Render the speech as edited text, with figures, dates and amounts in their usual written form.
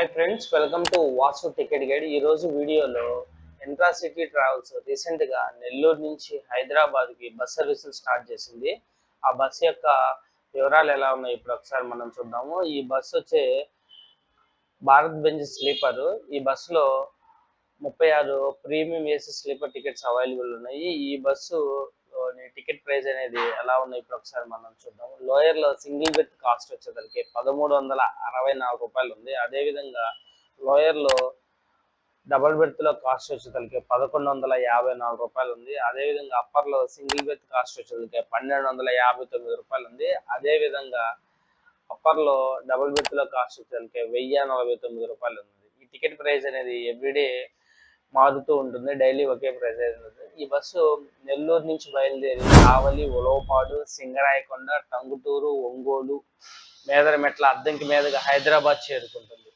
Hi friends, welcome to Vasu ticket guide. ఈరోజు వీడియోలో ఇంట్రాసిటీ travels రీసెంట్గా నెల్లూరు నుంచి హైదరాబాద్కి బస్ సర్వీసులు స్టార్ట్ చేసింది. ఆ బస్ యొక్క వివరాలు ఎలా ఉన్నాయి ఇప్పుడు ఒకసారి మనం చూద్దాము. ఈ బస్సు వచ్చే భారత్ బెంజ్ స్లీపరు. ఈ బస్సులో 36 premium AC sleeper tickets available ఉన్నాయి. ఈ బస్సు టికెట్ ప్రైస్ అనేది ఎలా ఉన్నాయి ఇప్పుడు ఒకసారి మనం చూద్దాం. లోయర్ లో సింగిల్ బెర్త్ కాస్ట్ వచ్చేసరికి 1364 రూపాయలు ఉంది. అదేవిధంగా లోయర్ లో డబుల్ బెర్త్ లో కాస్ట్ వచ్చేసరికి 1154 రూపాయలు ఉంది. అదేవిధంగా అప్పర్ లో సింగిల్ బెర్త్ కాస్ట్ వచ్చేసరికి 1259 రూపాయలు ఉంది. అదేవిధంగా అప్పర్ లో డబుల్ బెర్త్ లో కాస్ట్ వచ్చేసరికి 1049 రూపాయలు ఉంది. ఈ టికెట్ ప్రైస్ అనేది ఎవ్రీడే మారుతూ ఉంటుంది, డైలీ ఒకే ప్రైస్ ఉంటుంది. ఈ బస్సు నెల్లూరు నుంచి బయలుదేరి కావలి, ఉలవపాడు, సింగరాయకొండ, టంగుటూరు, ఒంగోలు, మేదరమెట్ల, అద్దంకి మీదుగా హైదరాబాద్ చేరుకుంటుంది.